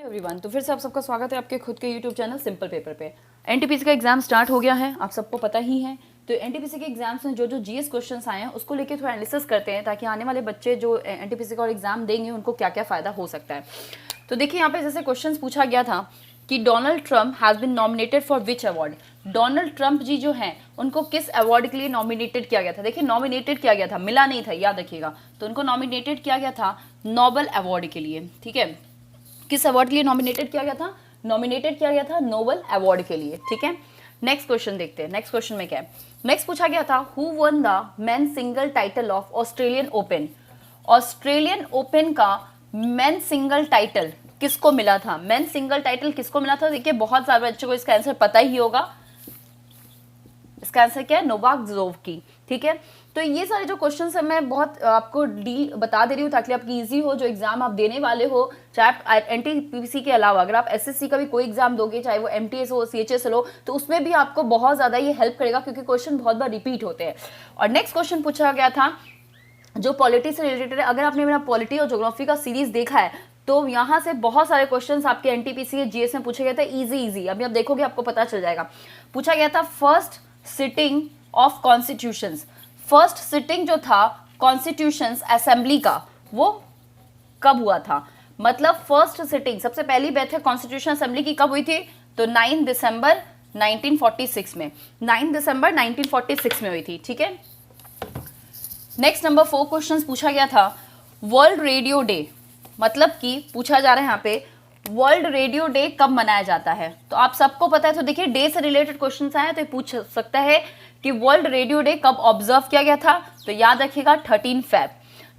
Everyone, तो फिर से आप सबका स्वागत है आपके खुद के यूट्यूब चैनल सिंपल पेपर पे। एनटीपीसी का एग्जाम स्टार्ट हो गया है, आप सबको पता ही है। तो एनटीपीसी के एग्जाम्स में जो जीएस क्वेश्चंस आए हैं उसको लेके थोड़ा एनालिसिस करते हैं ताकि आने वाले बच्चे जो एनटीपीसी का और एग्जाम देंगे उनको क्या क्या फायदा हो सकता है। तो देखिए यहाँ पे जैसे क्वेश्चन पूछा गया था कि Donald Trump has been nominated for which award. Donald Trump ji जो हैं उनको किस अवार्ड के लिए नॉमिनेटेड किया गया था। देखिए नॉमिनेटेड किया गया था, मिला नहीं था, याद रखिएगा। तो उनको नॉमिनेटेड किया गया था नोबेल अवार्ड के लिए। ठीक है, किस अवार्ड के लिए नॉमिनेटेड किया गया था? नॉमिनेटेड किया गया था नोबेल अवार्ड के लिए। ठीक है, नेक्स्ट क्वेश्चन देखते हैं। नेक्स्ट क्वेश्चन में क्या है? नेक्स्ट पूछा गया था who one the men single title of Australian open. Australian open का मेन सिंगल टाइटल किसको मिला था? मेन सिंगल टाइटल किसको मिला था? देखिए बहुत सारे बच्चों को इसका आंसर पता ही होगा। इसका आंसर क्या है? नोवाक जोकोविच। ठीक है, तो ये सारे जो क्वेश्चंस है मैं बहुत आपको डील बता दे रही हूँ ताकि आपकी इजी हो। जो एग्जाम आप देने वाले हो, चाहे आप एनटीपीसी के अलावा अगर आप एसएससी का भी कोई एग्जाम दोगे, चाहे वो एमटीएस हो, सीएचएसएल हो, तो उसमें भी आपको बहुत ज्यादा ये हेल्प करेगा क्योंकि क्वेश्चन बहुत बार रिपीट होते हैं। और नेक्स्ट क्वेश्चन पूछा गया था जो पॉलिटी से रिलेटेड है। अगर आपने मेरा पॉलिटी और ज्योग्राफी का सीरीज देखा है तो यहाँ से बहुत सारे क्वेश्चंस आपके एनटीपीसी के जीएस में पूछे गए थे, इजी। अभी आप देखोगे आपको पता चल जाएगा। पूछा गया था first sitting of constitutions. First sitting जो था कॉन्स्टिट्यूशंस असेंबली का वो कब हुआ था? मतलब फर्स्ट सिटिंग, सबसे पहली बैठक कॉन्स्टिट्यूशन असेंबली की कब हुई थी? तो 9 दिसंबर 1946 में। 9 दिसंबर 1946 में हुई थी। ठीक है, नेक्स्ट नंबर 4 क्वेश्चन पूछा गया था वर्ल्ड रेडियो डे। मतलब कि पूछा जा रहा है यहाँ पे वर्ल्ड रेडियो डे कब मनाया जाता है? तो आप सबको पता है। तो देखिए डे से रिलेटेड क्वेश्चन आए तो पूछ सकता है कि वर्ल्ड रेडियो डे कब ऑब्जर्व किया गया था? तो याद रखिएगा 13 फेब।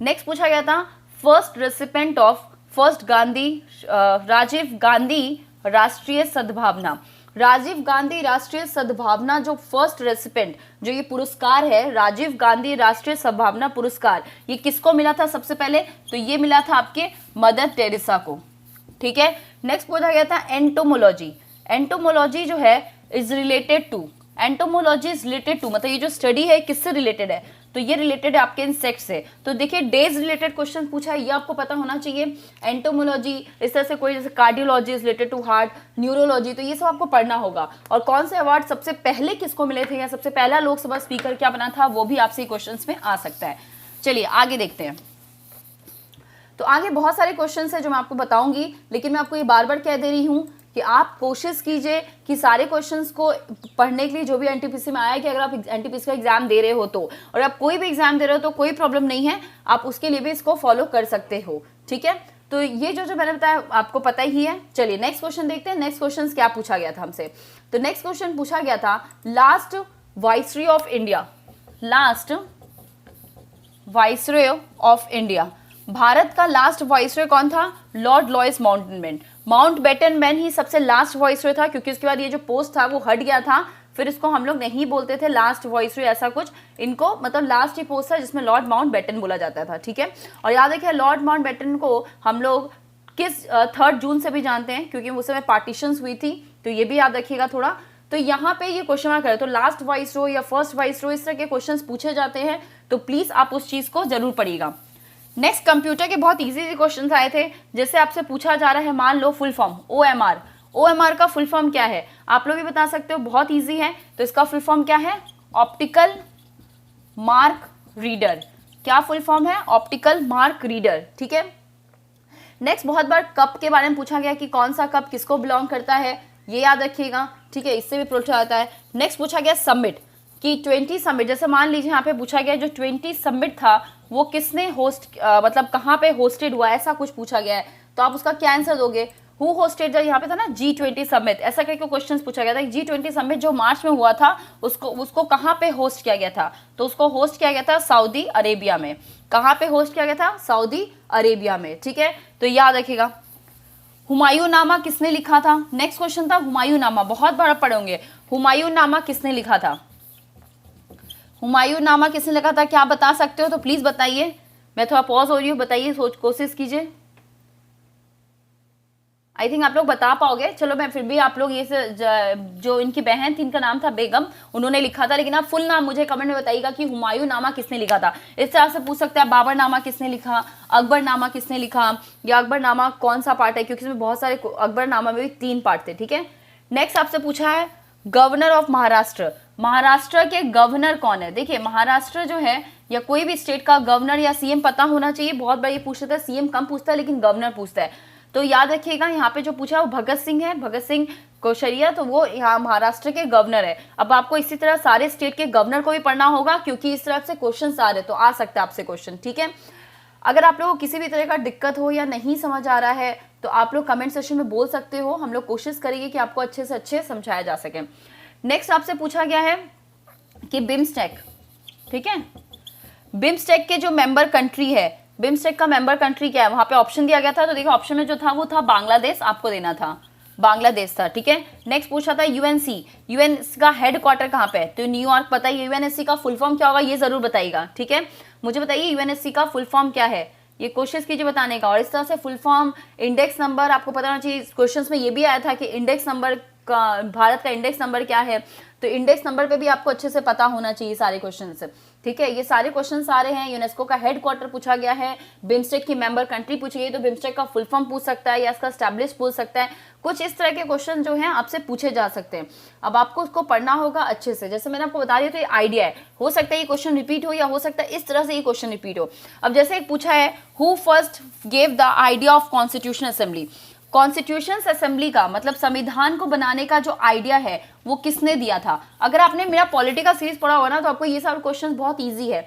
नेक्स्ट पूछा गया था first recipient of first Gandhi Rajiv Gandhi Rashtriya Sadbhavana. Rajiv Gandhi Rashtriya सद्भावना जो फर्स्ट रेसिपेंट, जो ये पुरस्कार है राजीव गांधी राष्ट्रीय सद्भावना पुरस्कार, ये किसको मिला था सबसे पहले? तो ये मिला था आपके मदर टेरेसा को। ठीक है, नेक्स्ट पूछा गया था एंटोमोलॉजी। एंटोमोलॉजी जो है is related to, entomology is related to मतलब ये जो स्टडी है किससे रिलेटेड है? तो ये रिलेटेड है आपके इंसेक्ट से। तो देखिए डेज रिलेटेड क्वेश्चन पूछा है, ये आपको पता होना चाहिए। एंटोमोलॉजी, इस तरह से कोई जैसे cardiology is related to heart, neurology, तो ये सब आपको पढ़ना होगा। और कौन से अवार्ड सबसे पहले किसको मिले थे या सबसे पहला लोकसभा स्पीकर क्या बना था, वो भी आपसे क्वेश्चन में आ सकता है। चलिए आगे देखते हैं। तो आगे बहुत सारे क्वेश्चंस हैं जो मैं आपको बताऊंगी, लेकिन मैं आपको ये बार बार कह दे रही हूँ कि आप कोशिश कीजिए कि सारे क्वेश्चंस को पढ़ने के लिए जो भी एनटीपीसी में आया कि अगर आप एनटीपीसी का एग्जाम दे रहे हो तो, और आप कोई भी एग्जाम दे रहे हो तो कोई प्रॉब्लम नहीं है, आप उसके लिए भी इसको फॉलो कर सकते हो। ठीक है, तो ये जो मैंने बताया आपको पता ही है। चलिए नेक्स्ट क्वेश्चन देखते हैं। नेक्स्ट क्वेश्चन क्या पूछा गया था हमसे? तो नेक्स्ट क्वेश्चन पूछा गया था last viceroy of India. Last viceroy of India, Bharat का लास्ट वाइसरॉय कौन था? लॉर्ड लॉयस माउंटबेटन ही सबसे लास्ट वाइसरॉय था, क्योंकि उसके बाद ये जो पोस्ट था वो हट गया था। फिर इसको हम लोग नहीं बोलते थे लास्ट वाइसरॉय ऐसा कुछ, इनको मतलब लास्ट ही पोस्ट था जिसमें लॉर्ड माउंटबेटन बोला जाता था। ठीक है, और याद रखिए लॉर्ड माउंटबेटन को हम लोग किस 3 जून से भी जानते हैं क्योंकि उस समय पार्टीशन हुई थी, तो ये भी याद रखिएगा थोड़ा। तो यहाँ पे ये क्वेश्चन मार्क है, तो लास्ट वाइसरॉय या फर्स्ट वाइसरॉय इस तरह के क्वेश्चन पूछे जाते हैं, तो प्लीज आप उस चीज को जरूर पढ़िएगा। नेक्स्ट कंप्यूटर के बहुत इजी क्वेश्चंस आए थे। जैसे आपसे पूछा जा रहा है, मान लो फुल फॉर्म ओएमआर। ओएमआर का फुल फॉर्म क्या है? आप लोग भी बता सकते हो, बहुत इजी है। तो इसका फुल फॉर्म क्या है? Optical mark reader. क्या फुल फॉर्म है? Optical mark reader. ठीक है, नेक्स्ट बहुत बार कप के बारे में पूछा गया कि कौन सा कप किसको बिलोंग करता है, ये याद रखिएगा। ठीक है, इससे भी पूछा जाता है। नेक्स्ट पूछा गया समिट कि 20 समिट, जैसे मान लीजिए यहाँ पे पूछा गया जो 20 समिट था वो किसने होस्ट मतलब कहाँ पे होस्टेड हुआ, ऐसा कुछ पूछा गया है, तो आप उसका क्या आंसर दोगे? हु होस्टेड, यहाँ पे था ना G20 समिट, ऐसा करके क्वेश्चन पूछा गया था। G20 समिट जो मार्च में हुआ था उसको कहाँ पे होस्ट किया गया था? तो उसको होस्ट किया गया था सऊदी अरेबिया में। कहाँ पे होस्ट किया गया था? सऊदी अरेबिया में। ठीक है, तो याद रखिएगा। हुमायूं नामा किसने लिखा था? नेक्स्ट क्वेश्चन था हुमायूं नामा, बहुत बड़ा पढ़ोगे। हुमायूं नामा किसने लिखा था? हुमायूं नामा किसने लिखा था? क्या बता सकते हो तो प्लीज बताइए। मैं थोड़ा पॉज हो रही हूँ, बताइए, सोच कोशिश कीजिए। आई थिंक आप लोग बता पाओगे। चलो मैं फिर भी आप लोग ये जो इनकी बहन थी, इनका नाम था बेगम, उन्होंने लिखा था, लेकिन आप फुल नाम मुझे कमेंट में बताइएगा कि हुमायूं नामा किसने लिखा था। इस तरह से पूछ सकते हैं बाबर नामा किसने लिखा, अकबर नामा किसने लिखा, या अकबर नामा कौन सा पार्ट है, क्योंकि इसमें बहुत सारे, अकबर नामा में भी 3 पार्ट थे। ठीक है, नेक्स्ट आपसे पूछा है गवर्नर ऑफ महाराष्ट्र, महाराष्ट्र के गवर्नर कौन है। देखिए महाराष्ट्र जो है या कोई भी स्टेट का गवर्नर या सीएम पता होना चाहिए। बहुत बार ये पूछता है, सीएम कम पूछता है लेकिन गवर्नर पूछता है, तो याद रखिएगा यहाँ पे जो पूछा है वो भगत सिंह है, भगत सिंह कोश्यारी, तो वो यहाँ महाराष्ट्र के गवर्नर है। अब आपको इसी तरह सारे स्टेट के गवर्नर को भी पढ़ना होगा, क्योंकि इस तरह से क्वेश्चन आ रहे तो आ सकता है आपसे क्वेश्चन। ठीक है, अगर आप लोगों को किसी भी तरह का दिक्कत हो या नहीं समझ आ रहा है तो आप लोग कमेंट सेक्शन में बोल सकते हो, हम लोग कोशिश करेंगे कि आपको अच्छे से अच्छे समझाया जा सके। नेक्स्ट आपसे पूछा गया है कि बिम्स्टेक, ठीक है, बिम्स्टेक के जो मेंबर कंट्री है, बिम्स्टेक का मेंबर कंट्री क्या है, वहां पे ऑप्शन दिया गया था, तो देखो ऑप्शन में जो था वो था बांग्लादेश, आपको देना था बांग्लादेश था। ठीक है, नेक्स्ट पूछा था यूएनसी, यूएनसी का हेडक्वार्टर कहाँ पे है, तो न्यूयॉर्क। पता है यूएनएससी का फुल फॉर्म क्या होगा, ये जरूर बताइएगा। ठीक है, मुझे बताइए यूएनएससी का फुल फॉर्म क्या है, ये कोशिश कीजिए बताने का। और इस तरह से फुल फॉर्म, इंडेक्स नंबर आपको पता होना चाहिए। क्वेश्चंस में ये भी आया था कि इंडेक्स नंबर का, भारत का इंडेक्स नंबर क्या है, तो इंडेक्स नंबर पे भी आपको अच्छे से पता होना चाहिए सारे क्वेश्चन से। ठीक है, ये सारे क्वेश्चन आ रहे हैं। यूनेस्को का हेडक्वार्टर पूछा गया है, बिम्स्टेक की मेंबर कंट्री पूछी गई, तो बिम्स्टेक का फुल फॉर्म पूछ सकता है या इसका स्टैब्लिश पूछ सकता है। कुछ इस तरह के क्वेश्चन जो हैं आपसे पूछे जा सकते हैं। अब आपको उसको पढ़ना होगा अच्छे से। जैसे मैंने आपको बता दिया, तो ये आइडिया है, हो सकता है ये क्वेश्चन रिपीट हो या हो सकता है इस तरह से ये क्वेश्चन रिपीट हो। अब जैसे एक पूछा है, who first gave the idea of constitution assembly, constitution assembly का मतलब संविधान को बनाने का जो आइडिया है वो किसने दिया था। अगर आपने मेरा पॉलिटिकल सीरीज पढ़ा होगा ना तो आपको ये सारे क्वेश्चन बहुत इजी है।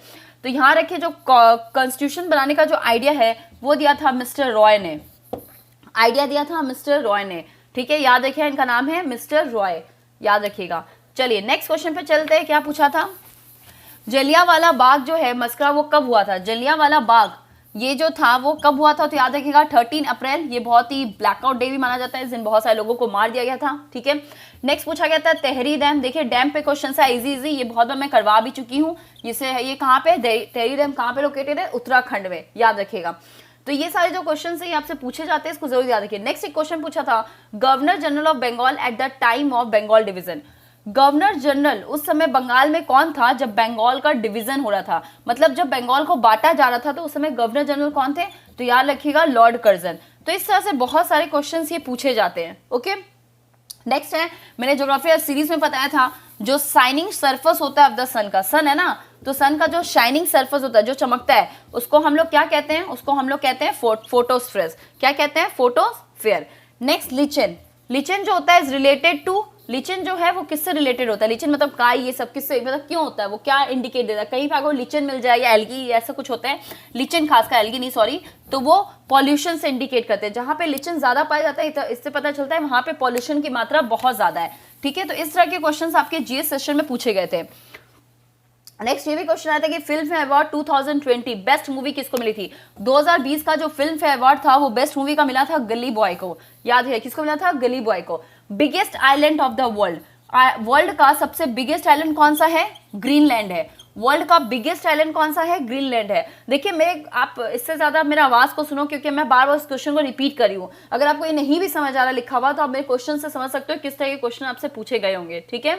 तो यहाँ रखिए, जो कॉन्स्टिट्यूशन बनाने का जो आइडिया है वो दिया था मिस्टर रॉय ने, आइडिया दिया था मिस्टर रॉय ने। ठीक है, याद रखिए, इनका नाम है मिस्टर रॉय, याद रखिएगा। चलिए नेक्स्ट क्वेश्चन पे चलते हैं। क्या पूछा था, जलियांवाला बाग जो है मस्करा, वो कब हुआ था, जलियांवाला बाग ये जो था वो कब हुआ था, तो याद रखिएगा 13 अप्रैल। ये बहुत ही ब्लैकआउट डे भी माना जाता है, इस दिन बहुत सारे लोगों को मार दिया गया था। ठीक है, नेक्स्ट पूछा गया था तेहरी डैम। देखिए डैम पे क्वेश्चन है इजी इजी, ये बहुत बार मैं करवा भी चुकी हूँ। ये कहाँ पे, तेहरी डैम कहाँ पे लोकेटेड है, उत्तराखंड में, याद रखिएगा। तो ये सारे जो क्वेश्चन है ये आपसे पूछे जाते हैं, इसको जरूर याद रखिए। नेक्स्ट एक क्वेश्चन पूछा था, governor general of Bengal at the time of Bengal division, governor general उस समय बंगाल में कौन था जब बंगाल का डिवीजन हो रहा था, मतलब जब बंगाल को बांटा जा रहा था तो उस समय गवर्नर जनरल कौन थे, तो याद रखिएगा लॉर्ड कर्जन। तो इस तरह से बहुत सारे क्वेश्चंस ये पूछे जाते हैं। ओके, नेक्स्ट है, मैंने ज्योग्राफी सीरीज में बताया था, जो शाइनिंग सरफेस होता है ऑफ द सन का, सन है ना, तो सन का जो शाइनिंग सरफेस होता है, जो चमकता है, उसको हम लोग क्या कहते हैं, उसको हम लोग कहते हैं फोटोस्फेयर। क्या कहते हैं, फोटोस्फेयर। नेक्स्ट लिचन, लिचन जो होता है इज रिलेटेड टू, लिचन जो है वो किससे रिलेटेड होता है, लिचन मतलब काई, ये सब किससे, मतलब क्यों होता है, वो क्या इंडिकेट देता है। कहीं पे आपको लिचन मिल जाए या एल्गी ऐसा कुछ होता है, लिचन खासकर, एल्गी नहीं सॉरी, तो वो पॉल्यूशन से इंडिकेट करते हैं। जहां पे लिचन ज्यादा पाया जाता है इससे पता चलता है वहां पे पॉल्यूशन की मात्रा बहुत ज्यादा है। ठीक है, तो इस तरह के क्वेश्चन आपके जीएस सेशन में पूछे गए थे। नेक्स्ट ये भी क्वेश्चन आया था कि film fair award 2020 best movie किसको मिली थी। 2020 का जो फिल्म फेयर अवार्ड था वो बेस्ट मूवी का मिला था गली बॉय को, याद है किसको मिला था, गली बॉय को। Biggest island of the world, world का सबसे बिगेस्ट आइलैंड कौन सा है, ग्रीनलैंड है। वर्ल्ड का बिगेस्ट आइलैंड कौन सा है, ग्रीनलैंड है। देखिए मेरे, आप इससे ज्यादा मेरे आवाज को सुनो क्योंकि मैं बार बार इस क्वेश्चन को रिपीट कर रही हूँ। अगर आपको ये नहीं भी समझ आ रहा लिखा हुआ तो आप मेरे क्वेश्चन से समझ सकते हो किस तरह के क्वेश्चन आपसे पूछे गए होंगे। ठीक है,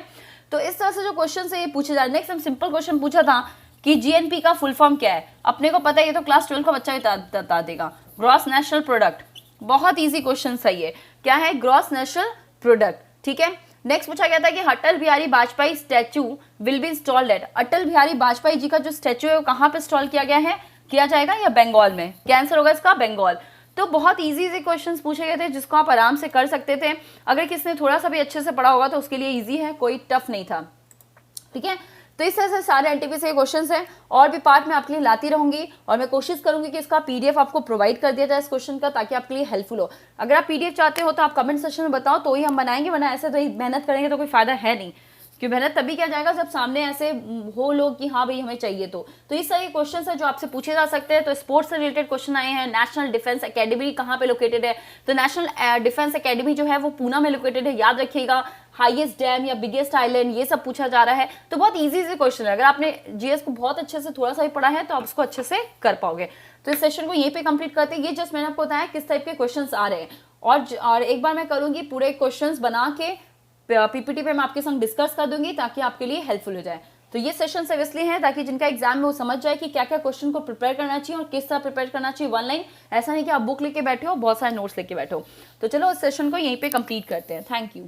तो इस तरह से जो क्वेश्चन है ये पूछे जा रहे। नेक्स्ट हम सिंपल क्वेश्चन पूछा था कि जीएनपी का फुल फॉर्म क्या है, अपने को पता है, ये तो क्लास 12 का बच्चा भी बता देगा। ग्रॉस नेशनल प्रोडक्ट, बहुत इजी क्वेश्चन सही है, क्या है, ग्रॉस नेशनल प्रोडक्ट। ठीक है, नेक्स्ट पूछा गया था कि Atal Bihari Vajpayee statue will be installed at, Atal Bihari Vajpayee ji का जो स्टैचू है वो कहाँ पे इंस्टॉल किया गया है, किया जाएगा या बंगाल में, क्या आंसर होगा इसका, बंगाल। तो बहुत इजी इजी क्वेश्चंस पूछे गए थे जिसको आप आराम से कर सकते थे। अगर किसने थोड़ा सा भी अच्छे से पढ़ा होगा तो उसके लिए इजी है, कोई टफ नहीं था। ठीक है, तो इस तरह से सारे एनटीपीसी के क्वेश्चंस हैं, और भी पार्ट में आपके लिए लाती रहूंगी और मैं कोशिश करूंगी कि इसका पीडीएफ आपको प्रोवाइड कर दिया जाए इस क्वेश्चन का, ताकि आपके लिए हेल्पफुल हो। अगर आप पीडीएफ चाहते हो तो आप कमेंट सेक्शन में बताओ तो ही हम बनाएंगे, वरना ऐसे तो मेहनत करेंगे तो कोई फायदा है नहीं, कि मेहनत तभी क्या जाएगा जब सामने ऐसे हो लोग कि हाँ भाई हमें चाहिए। तो इस तरह के क्वेश्चन है जो आपसे पूछे जा सकते हैं। तो स्पोर्ट्स से रिलेटेड क्वेश्चन आए हैं, नेशनल डिफेंस एकेडमी कहाँ पे लोकेटेड है, तो नेशनल डिफेंस एकेडमी जो है वो पूना में लोकेटेड है, याद रखिएगा। हाईएस्ट डैम या बिगेस्ट आइलैंड ये सब पूछा जा रहा है। तो बहुत इजी इजी क्वेश्चन है, अगर आपने जीएस को बहुत अच्छे से थोड़ा सा भी पढ़ा है तो आप उसको अच्छे से कर पाओगे। तो इस सेशन को यहीं पे कंप्लीट करते हैं। ये जस्ट मैंने आपको बताया किस टाइप के क्वेश्चंस आ रहे हैं, और एक बार मैं करूँगी पूरे क्वेश्चंस बना के पीपीटी पे मैं आपके संग डिस्कस कर दूंगी ताकि आपके लिए हेल्पफुल हो जाए। तो ये सेशन सब इसलिए है ताकि जिनका एग्जाम में वो समझ जाए कि क्या क्या क्वेश्चन को प्रिपेयर करना चाहिए और किस तरह प्रिपेयर करना चाहिए वन लाइन। ऐसा नहीं कि आप बुक लेके बैठे हो बहुत सारे नोट्स लेके बैठे हो। तो चलो इस सेशन को यहीं पे कंप्लीट करते हैं। Thank you.